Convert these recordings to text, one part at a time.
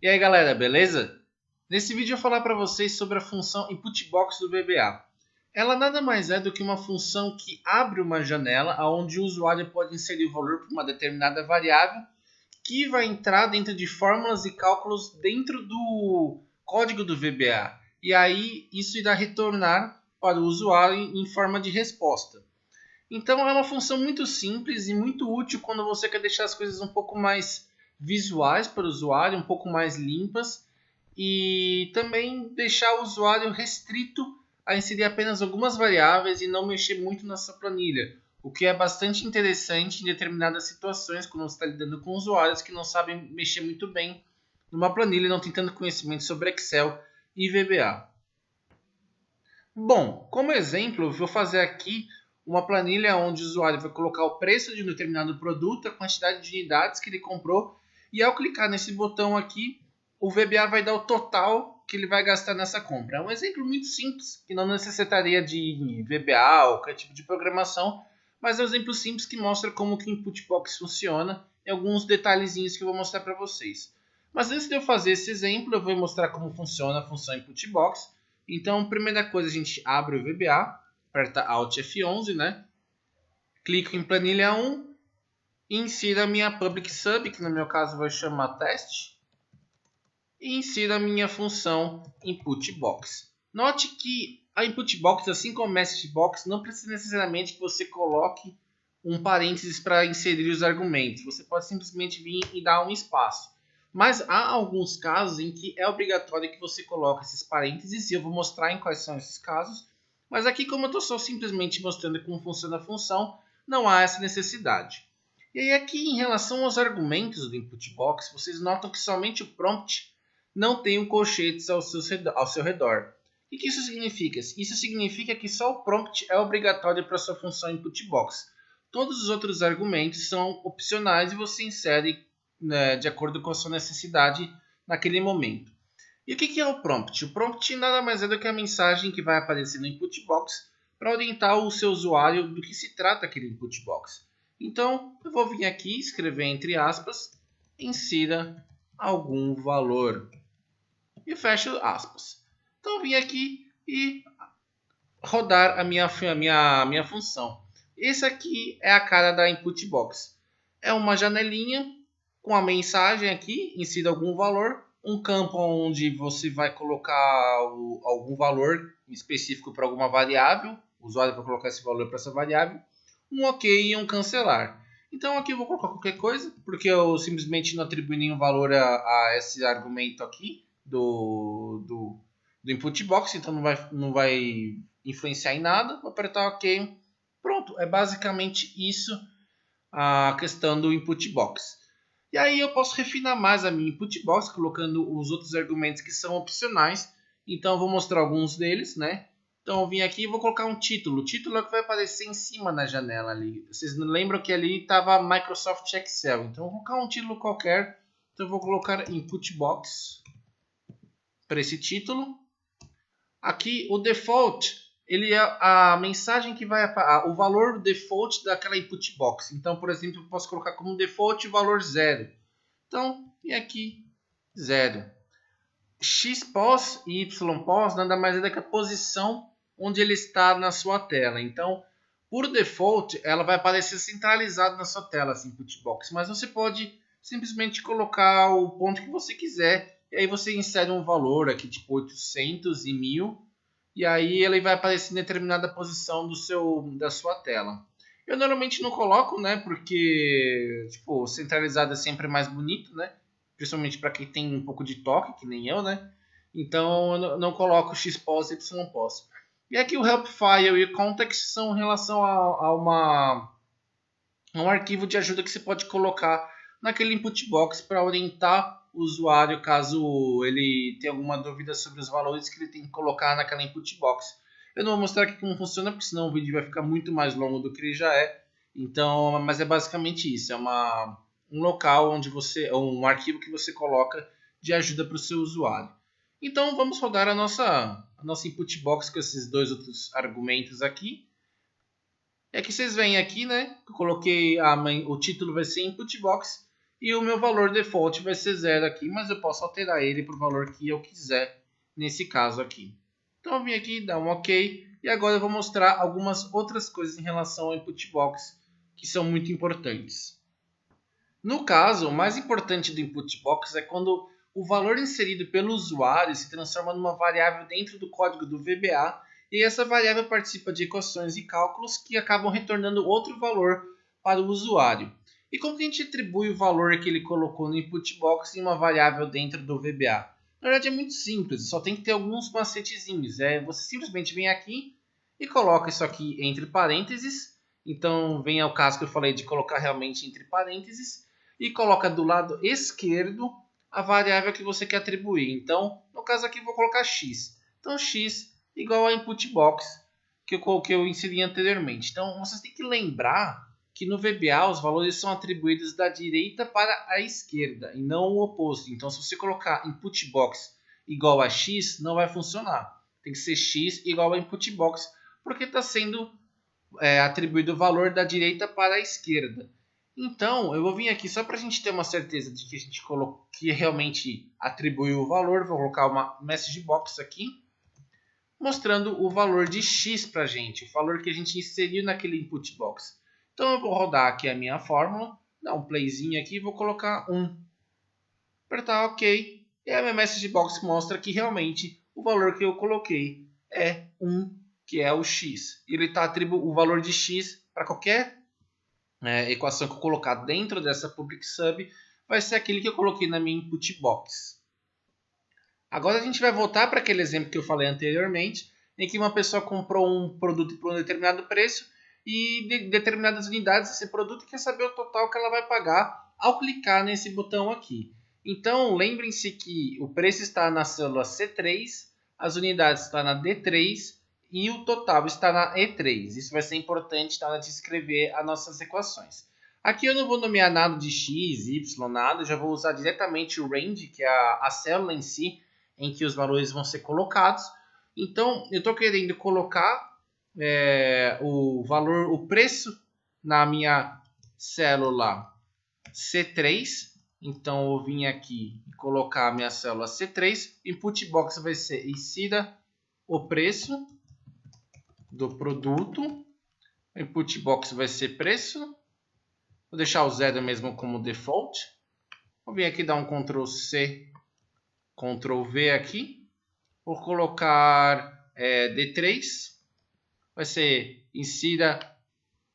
E aí galera, beleza? Nesse vídeo eu vou falar para vocês sobre a função inputbox do VBA. Ela nada mais é do que uma função que abre uma janela onde o usuário pode inserir o valor para uma determinada variável que vai entrar dentro de fórmulas e cálculos dentro do código do VBA. E aí isso irá retornar para o usuário em forma de resposta. Então é uma função muito simples e muito útil quando você quer deixar as coisas um pouco mais visuais para o usuário, um pouco mais limpas e também deixar o usuário restrito a inserir apenas algumas variáveis e não mexer muito na sua planilha, o que é bastante interessante em determinadas situações quando você está lidando com usuários que não sabem mexer muito bem numa planilha e não têm tanto conhecimento sobre Excel e VBA. Bom, como exemplo, eu vou fazer aqui uma planilha onde o usuário vai colocar o preço de um determinado produto, a quantidade de unidades que ele comprou, e ao clicar nesse botão aqui, o VBA vai dar o total que ele vai gastar nessa compra. É um exemplo muito simples, que não necessitaria de VBA ou qualquer tipo de programação, mas é um exemplo simples que mostra como que o Inputbox funciona e alguns detalhezinhos que eu vou mostrar para vocês. Mas antes de eu fazer esse exemplo, eu vou mostrar como funciona a função Inputbox. Então, primeira coisa, a gente abre o VBA, aperta Alt F11, né? Clico em planilha 1, insiro a minha public sub, que no meu caso vai chamar teste, e insiro a minha função inputbox. Note que a inputbox, assim como a messagebox, não precisa necessariamente que você coloque um parênteses para inserir os argumentos. Você pode simplesmente vir e dar um espaço. Mas há alguns casos em que é obrigatório que você coloque esses parênteses, e eu vou mostrar em quais são esses casos. Mas aqui, como eu estou só simplesmente mostrando como funciona a função, não há essa necessidade. E aí aqui, em relação aos argumentos do inputbox, vocês notam que somente o prompt não tem um colchetes ao seu redor. O que isso significa? Isso significa que só o prompt é obrigatório para a sua função inputbox. Todos os outros argumentos são opcionais e você insere, né, de acordo com a sua necessidade naquele momento. E o que é o prompt? O prompt nada mais é do que a mensagem que vai aparecer no input box para orientar o seu usuário do que se trata aquele input box. Então, eu vou vir aqui, escrever entre aspas, insira algum valor e fecho aspas. Então, eu vim aqui e rodar a minha função. Esse aqui é a cara da input box. É uma janelinha com a mensagem aqui, insira algum valor, um campo onde você vai colocar algum valor específico para alguma variável, o usuário vai colocar esse valor para essa variável, um OK e um cancelar. Então aqui eu vou colocar qualquer coisa, porque eu simplesmente não atribuí nenhum valor a esse argumento aqui do input box, então não vai influenciar em nada. Vou apertar OK. Pronto, é basicamente isso a questão do input box. E aí eu posso refinar mais a minha input box, colocando os outros argumentos que são opcionais. Então eu vou mostrar alguns deles, né? Então eu vim aqui e vou colocar um título. O título é o que vai aparecer em cima na janela ali. Vocês lembram que ali estava Microsoft Excel. Então eu vou colocar um título qualquer. Então eu vou colocar input box para esse título. Aqui o default, ele é a mensagem que vai o valor default daquela input box. Então, por exemplo, eu posso colocar como default o valor 0. Então, e aqui 0. Xpos e ypos nada mais é do que a posição onde ele está na sua tela. Então, por default, ela vai aparecer centralizada na sua tela, essa input box. Mas você pode simplesmente colocar o ponto que você quiser. E aí você insere um valor aqui, tipo 800 e 1000. E aí ele vai aparecer em determinada posição da sua tela. Eu normalmente não coloco, né? Porque tipo, centralizado é sempre mais bonito, né? Principalmente para quem tem um pouco de toque, que nem eu, né? Então eu não coloco xpos e ypos. E aqui o help file e o context são em relação a um arquivo de ajuda que você pode colocar naquele input box para orientar o usuário caso ele tenha alguma dúvida sobre os valores que ele tem que colocar naquela input box. Eu não vou mostrar aqui como funciona, porque senão o vídeo vai ficar muito mais longo do que ele já é. Então, mas é basicamente isso, é um local onde um arquivo que você coloca de ajuda para o seu usuário. Então vamos rodar a nossa input box com esses dois outros argumentos aqui. É que vocês veem aqui, né? Eu coloquei o título vai ser input box E o meu valor default vai ser 0 aqui, mas eu posso alterar ele para o valor que eu quiser nesse caso aqui. Então eu vim aqui, dar um OK. E agora eu vou mostrar algumas outras coisas em relação ao input box que são muito importantes. No caso, o mais importante do input box é quando o valor inserido pelo usuário se transforma numa variável dentro do código do VBA e essa variável participa de equações e cálculos que acabam retornando outro valor para o usuário. E como que a gente atribui o valor que ele colocou no input box em uma variável dentro do VBA? Na verdade é muito simples, só tem que ter alguns macetezinhos. Você simplesmente vem aqui e coloca isso aqui entre parênteses. Então vem ao caso que eu falei de colocar realmente entre parênteses. E coloca do lado esquerdo a variável que você quer atribuir. Então, no caso aqui, vou colocar x. Então, x igual a input box que eu inseri anteriormente. Então, vocês têm que lembrar que no VBA os valores são atribuídos da direita para a esquerda e não o oposto. Então, se você colocar input box igual a x, não vai funcionar. Tem que ser x igual a input box, porque está sendo atribuído o valor da direita para a esquerda. Então, eu vou vir aqui só para a gente ter uma certeza de que a gente que realmente atribuiu o valor. Vou colocar uma message box aqui, mostrando o valor de x para a gente, o valor que a gente inseriu naquele input box. Então, eu vou rodar aqui a minha fórmula, dar um playzinho aqui e vou colocar 1. Apertar OK. E a minha message box mostra que realmente o valor que eu coloquei é 1, que é o x. Ele está atribuindo o valor de x para qualquer equação que eu colocar dentro dessa public sub vai ser aquele que eu coloquei na minha input box. Agora a gente vai voltar para aquele exemplo que eu falei anteriormente, em que uma pessoa comprou um produto por um determinado preço e de determinadas unidades desse produto quer saber o total que ela vai pagar ao clicar nesse botão aqui. Então lembrem-se que o preço está na célula C3, as unidades estão na D3 e o total está na E3. Isso vai ser importante na hora de escrever as nossas equações. Aqui eu não vou nomear nada de x, y, nada. Eu já vou usar diretamente o range, que é a célula em si, em que os valores vão ser colocados. Então, eu estou querendo colocar o preço na minha célula C3. Então, eu vim aqui e colocar a minha célula C3. Input box vai ser insira o preço do produto. O input box vai ser preço. Vou deixar o 0 mesmo como default. Vou vir aqui dar um Ctrl C, Ctrl V aqui. Vou colocar D3. Vai ser insira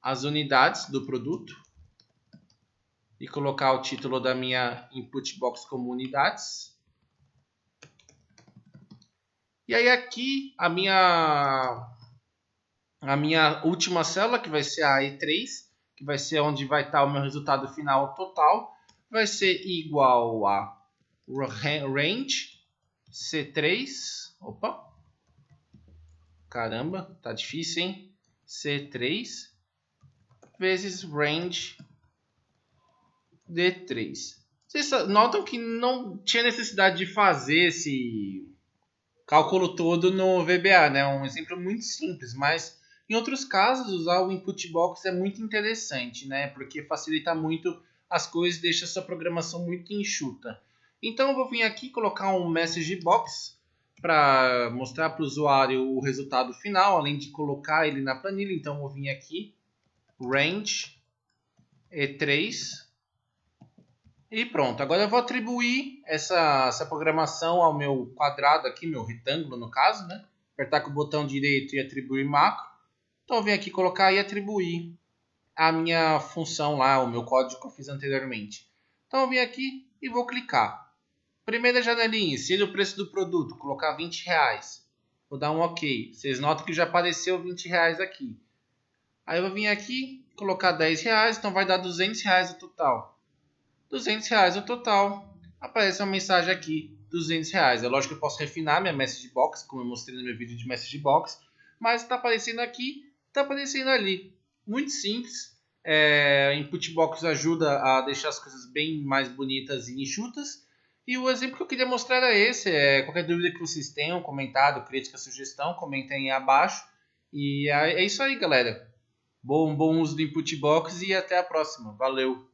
as unidades do produto. E colocar o título da minha input box como unidades. E aí aqui a minha última célula, que vai ser a E3, que vai ser onde vai estar o meu resultado final total, vai ser igual a range C3, opa, caramba, tá difícil, hein? C3 vezes range D3. Vocês notam que não tinha necessidade de fazer esse cálculo todo no VBA, né? Um exemplo muito simples, mas em outros casos usar o input box é muito interessante, né? Porque facilita muito as coisas, deixa a sua programação muito enxuta. Então eu vou vir aqui colocar um message box para mostrar para o usuário o resultado final, além de colocar ele na planilha. Então eu vou vir aqui, range E3 e pronto. Agora eu vou atribuir essa programação ao meu quadrado aqui, meu retângulo no caso, né? Apertar com o botão direito e atribuir macro. Então eu venho aqui colocar e atribuir a minha função lá, o meu código que eu fiz anteriormente. Então eu venho aqui e vou clicar. Primeira janelinha, insira o preço do produto, colocar R$20. Vou dar um OK. Vocês notam que já apareceu R$20 aqui. Aí eu vou vir aqui, colocar R$10, então vai dar R$200 o total. R$200 o total. Aparece uma mensagem aqui, R$200. É lógico que eu posso refinar minha message box, como eu mostrei no meu vídeo de message box. Mas está aparecendo aqui, está aparecendo ali. Muito simples. Input box ajuda a deixar as coisas bem mais bonitas e enxutas. E o exemplo que eu queria mostrar era esse. Qualquer dúvida que vocês tenham, comentário, crítica, sugestão, comentem aí abaixo. E é isso aí, galera. Bom uso do input box e até a próxima. Valeu!